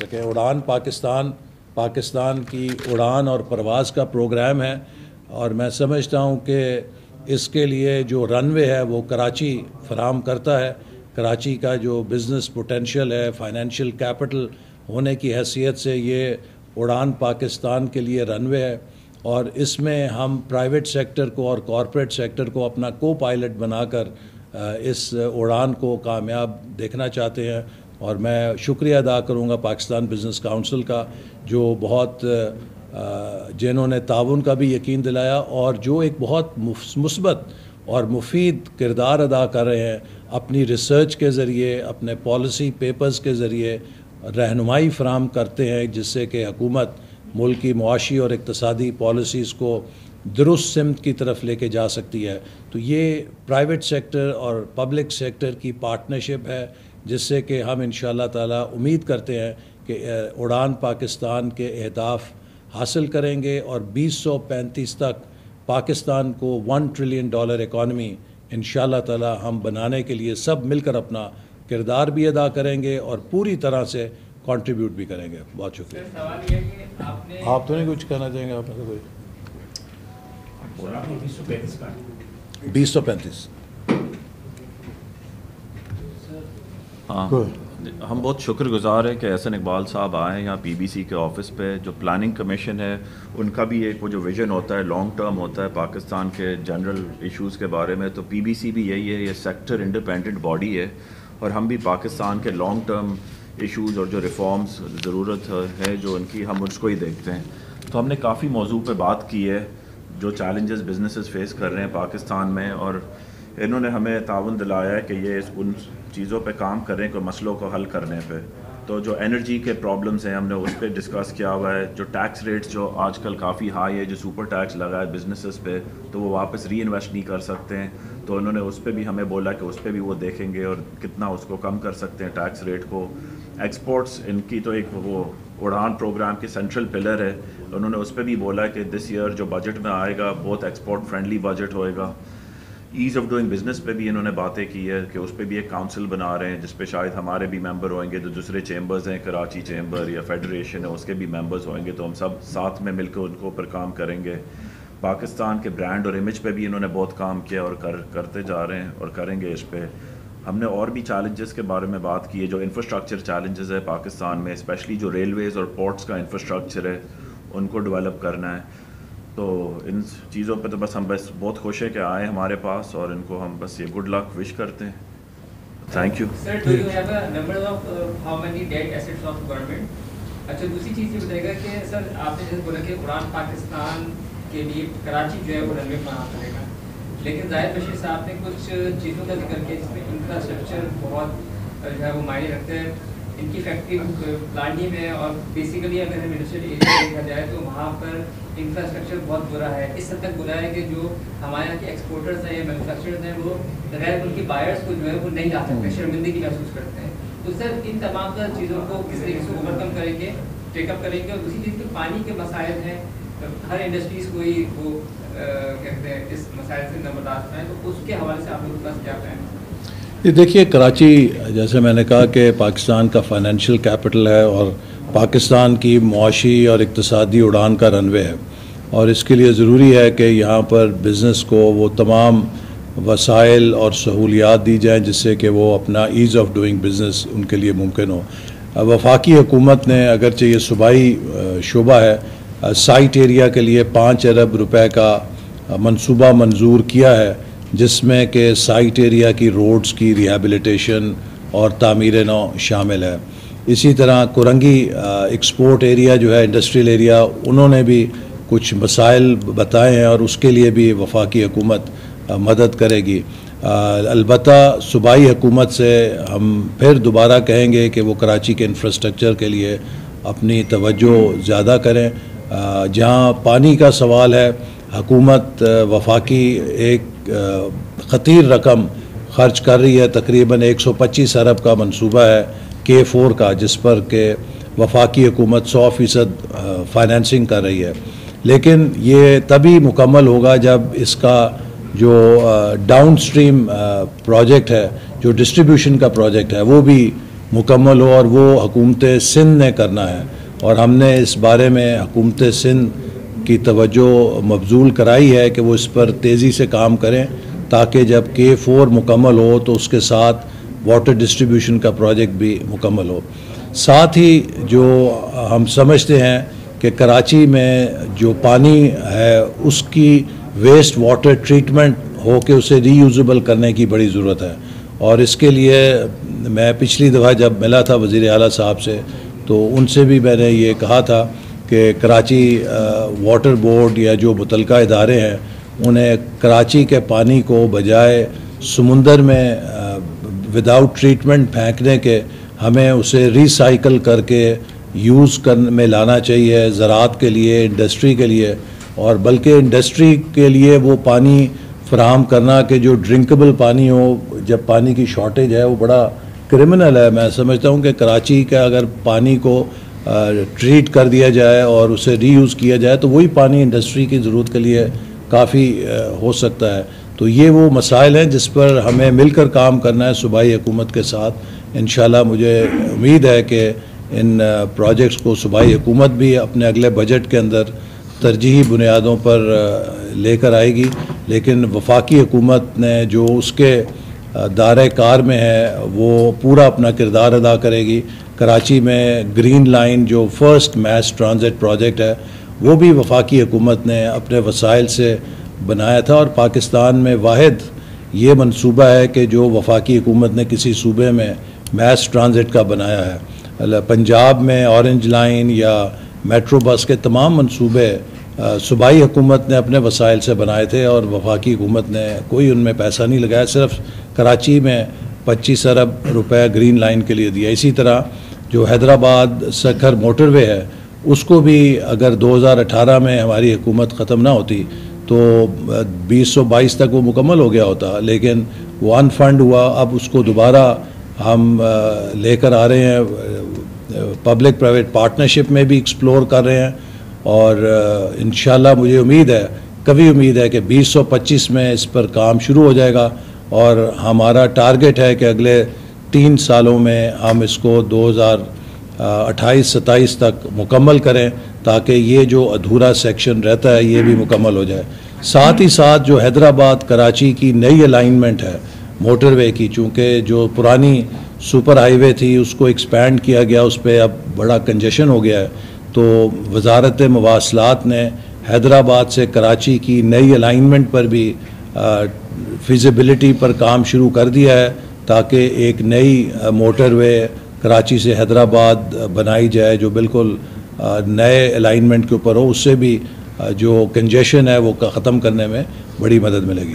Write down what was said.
उड़ान पाकिस्तान की उड़ान और परवाज़ का प्रोग्राम है और मैं समझता हूँ कि इसके लिए जो रनवे है वो कराची फराम करता है। कराची का जो बिज़नेस पोटेंशियल है, फाइनेंशियल कैपिटल होने की हैसियत से ये उड़ान पाकिस्तान के लिए रनवे है और इसमें हम प्राइवेट सेक्टर को और कॉरपोरेट सेक्टर को अपना को पायलट बनाकर इस उड़ान को कामयाब देखना चाहते हैं। और मैं शुक्रिया अदा करूँगा पाकिस्तान बिज़नेस काउंसिल का, जो बहुत जिन्होंने ताउन का भी यकीन दिलाया और जो एक बहुत मुस्बत और मुफीद किरदार अदा कर रहे हैं। अपनी रिसर्च के ज़रिए, अपने पॉलिसी पेपर्स के ज़रिए रहनुमाई फराम करते हैं, जिससे कि हुकूमत मुल्क की मुआशी और इक़्तिसादी पॉलिसीज़ को दुरुस्त सिमत की तरफ लेके जा सकती है। तो ये प्राइवेट सेक्टर और पब्लिक सेक्टर की पार्टनरशिप है, जिससे कि हम इंशाअल्लाह ताला उम्मीद करते हैं कि उड़ान पाकिस्तान के अहदाफ हासिल करेंगे और 2035 तक पाकिस्तान को $1 ट्रिलियन इकॉनमी इंशाअल्लाह ताला हम बनाने के लिए सब मिलकर अपना किरदार भी अदा करेंगे और पूरी तरह से कंट्रीब्यूट भी करेंगे। बहुत शुक्रिया। आप तो नहीं कुछ कहना चाहेंगे? आप में कोई 2035 हाँ, हम बहुत शुक्रगुजार हैं कि एहसन इकबाल साहब आए हैं यहाँ पीबीसी के ऑफिस पे। जो प्लानिंग कमीशन है उनका भी एक वो जो विज़न होता है लॉन्ग टर्म होता है पाकिस्तान के जनरल इश्यूज़ के बारे में, तो पीबीसी भी यही है, ये सेक्टर इंडिपेंडेंट बॉडी है और हम भी पाकिस्तान के लॉन्ग टर्म इश्यूज़ और जो रिफॉर्म्स ज़रूरत है जो उनकी, हम उसको ही देखते हैं। तो हमने काफ़ी मौजू पे बात की है जो चैलेंजेस बिजनेसेस फेस कर रहे हैं पाकिस्तान में, और इन्होंने हमें ताउन दिलाया है कि ये उन चीज़ों पे काम कर रहे हैं, कोई मसलों को हल करने पे। तो जो एनर्जी के प्रॉब्लम्स हैं हमने उस पर डिस्कस किया हुआ है। जो टैक्स रेट्स जो आजकल काफ़ी हाई है, जो सुपर टैक्स लगा है बिजनेसेस पे, तो वो वापस री इन्वेस्ट नहीं कर सकते हैं, तो उन्होंने उस पर भी हमें बोला कि उस पर भी वो देखेंगे और कितना उसको कम कर सकते हैं टैक्स रेट को। एक्सपोर्ट्स इनकी तो एक वो उड़ान प्रोग्राम की सेंट्रल पिलर है, उन्होंने उस पर भी बोला कि दिस ईयर जो बजट में आएगा बहुत एक्सपोर्ट फ्रेंडली बजट होएगा। ईज़ ऑफ डूइंग बिज़नेस पे भी इन्होंने बातें की है कि उस पर भी एक काउंसिल बना रहे हैं जिस पे शायद हमारे भी मेंबर होंगे, जो दूसरे चेंबर्स हैं, कराची चेंबर या फेडरेशन है उसके भी मेंबर्स होंगे, तो हम सब साथ में मिलकर उनको ऊपर काम करेंगे। पाकिस्तान के ब्रांड और इमेज पे भी इन्होंने बहुत काम किया और करते जा रहे हैं और करेंगे इस पर। हमने और भी चैलेंजेस के बारे में बात की है, जो इंफ्रास्ट्रक्चर चैलेंजेस है पाकिस्तान में, स्पेशली जो रेलवेज़ और पोर्ट्स का इंफ्रास्ट्रक्चर है उनको डेवलप करना है। तो इन चीज़ों पे तो बस हम बहुत खुश हैं कि आए हमारे पास और इनको हम बस ये गुड लक विश करते हैं। Thank you. Sir, do you have a number of how many debt assets of government? अच्छा, दूसरी चीज़ ये बताइएगा कि सर आपने जैसे बोला कि उड़ान पाकिस्तान के लिए कराची जो है वो रनवे बना करेगा, लेकिन जाहिर बशीर साहब ने कुछ चीज़ों का जिक्र किया जिसमें इंफ्रास्ट्रक्चर बहुत जो है वो मायने रखते हैं। इनकी फैक्ट्री प्लांटी में और बेसिकली अगर हम इंडस्ट्रियल एरिया देखा जाए तो वहाँ पर इंफ्रास्ट्रक्चर बहुत बुरा है। इस हद तक बुरा है कि जो हमारे यहाँ के एक्सपोर्टर्स हैं या मैन्युफैक्चरर्स हैं वो बगैर उनकी बायर्स को जो है वो नहीं ला सकते, शर्मिंदगी महसूस करते हैं। तो सर इन तमाम चीज़ों को किस तरीके से ओवरकम करेंगे, टेकअप करेंगे? और दूसरी चीज़ कि पानी के मसाइल हैं, हर इंडस्ट्रीज़ को ही वो कहते हैं इस मसाइल से न बर्दाश्त है, तो उसके हवाले से आप लोगों के पास क्या प्लान है? ये देखिए, कराची जैसे मैंने कहा कि पाकिस्तान का फाइनेंशियल कैपिटल है और पाकिस्तान की मुआशी और इक़्तिसादी उड़ान का रनवे है, और इसके लिए ज़रूरी है कि यहाँ पर बिज़नेस को वो तमाम वसाइल और सहूलियात दी जाएँ जिससे कि वो अपना ईज़ ऑफ डूइंग बिज़नेस उनके लिए मुमकिन हो। वफाकी हुकूमत ने अगरचे ये सूबाई शुबा है, साइट एरिया के लिए 5 अरब रुपए का मंसूबा मंजूर किया है, जिसमें कि साइट एरिया की रोड्स की रिहैबिलिटेशन और तामीर नौ शामिल है। इसी तरह कुरंगी एक्सपोर्ट एरिया जो है, इंडस्ट्रियल एरिया, उन्होंने भी कुछ मसाइल बताए हैं और उसके लिए भी वफाकी हुकूमत मदद करेगी। अलबत्ता सूबाई हुकूमत से हम फिर दोबारा कहेंगे कि वो कराची के इंफ्रास्ट्रक्चर के लिए अपनी तवज्जो ज़्यादा करें। जहाँ पानी का सवाल है, हुकूमत वफाकी एक ख़तीर रकम खर्च कर रही है, तकरीबन 125 अरब का मंसूबा है K4 का, जिस पर के वफाकी हुकूमत 100% फाइनेंसिंग कर रही है। लेकिन ये तभी मुकम्मल होगा जब इसका जो डाउन स्ट्रीम प्रोजेक्ट है, जो डिस्ट्रीब्यूशन का प्रोजेक्ट है, वो भी मुकम्मल हो, और वो हुकूमत सिंध ने करना है। और हमने इस बारे में हुकूमत सिंध की तवज्जो मबजूल कराई है कि वो इस पर तेज़ी से काम करें, ताकि जब K4 मुकम्मल हो तो उसके साथ वाटर डिस्ट्रीब्यूशन का प्रोजेक्ट भी मुकम्मल हो। साथ ही जो हम समझते हैं कि कराची में जो पानी है उसकी वेस्ट वाटर ट्रीटमेंट हो के उसे रीयूजेबल करने की बड़ी ज़रूरत है। और इसके लिए मैं पिछली दफ़ा जब मिला था वज़ीर आला साहब से, तो उनसे भी मैंने ये कहा था कि कराची वाटर बोर्ड या जो मुतलका इदारे हैं उन्हें कराची के पानी को बजाय समुंदर में विदाउट ट्रीटमेंट फेंकने के हमें उसे रिसाइकल करके यूज़ करने में लाना चाहिए, ज़राअत के लिए, इंडस्ट्री के लिए। और बल्कि इंडस्ट्री के लिए वो पानी फराहम करना कि जो ड्रिंकेबल पानी हो, जब पानी की शॉर्टेज है वो बड़ा क्रिमिनल है। मैं समझता हूँ कि कराची का अगर पानी को ट्रीट कर दिया जाए और उसे रीयूज़ किया जाए तो वही पानी इंडस्ट्री की ज़रूरत के लिए काफ़ी हो सकता है। तो ये वो मसाइल हैं जिस पर हमें मिलकर काम करना है सूबाई हुकूमत के साथ। इंशाल्लाह मुझे उम्मीद है कि इन प्रोजेक्ट्स को सूबाई हुकूमत भी अपने अगले बजट के अंदर तरजीही बुनियादों पर लेकर आएगी, लेकिन वफाकी हुकूमत ने जो उसके दायरे कार में है वो पूरा अपना किरदार अदा करेगी। कराची में ग्रीन लाइन जो फर्स्ट मैस ट्रांजिट प्रोजेक्ट है वो भी वफाकी हुकूमत ने अपने वसाइल से बनाया था, और पाकिस्तान में वाहिद ये मंसूबा है कि जो वफाकी हुकूमत ने किसी सूबे में मैस ट्रांजिट का बनाया है। पंजाब में ऑरेंज लाइन या मेट्रो बस के तमाम मंसूबे सूबाई हुकूमत ने अपने वसाइल से बनाए थे और वफाकी हुकूमत ने कोई उनमें पैसा नहीं लगाया, सिर्फ कराची में 25 अरब रुपए ग्रीन लाइन के लिए दिया। इसी तरह जो हैदराबाद सखर मोटरवे है उसको भी अगर 2018 में हमारी हुकूमत ख़त्म ना होती तो 2022 तक वो मुकम्मल हो गया होता, लेकिन वो अनफंड हुआ। अब उसको दोबारा हम लेकर आ रहे हैं, पब्लिक प्राइवेट पार्टनरशिप में भी एक्सप्लोर कर रहे हैं, और इंशाल्लाह मुझे उम्मीद है कि 2025 में इस पर काम शुरू हो जाएगा। और हमारा टारगेट है कि अगले 3 सालों में हम इसको 2028-27 तक मुकम्मल करें, ताकि ये जो अधूरा सेक्शन रहता है ये भी मुकम्मल हो जाए। साथ ही साथ जो हैदराबाद कराची की नई अलाइनमेंट है मोटरवे की, चूँकि जो पुरानी सुपर हाईवे थी उसको एक्सपैंड किया गया, उस पर अब बड़ा कंजेशन हो गया है, तो वजारत मवासलात ने हैदराबाद से कराची की नई अलाइनमेंट पर भी फिजिबिलिटी पर काम शुरू कर दिया है, ताकि एक नई मोटरवे कराची से हैदराबाद बनाई जाए जो बिल्कुल नए अलाइनमेंट के ऊपर हो। उससे भी जो कंजेशन है वो ख़त्म करने में बड़ी मदद मिलेगी।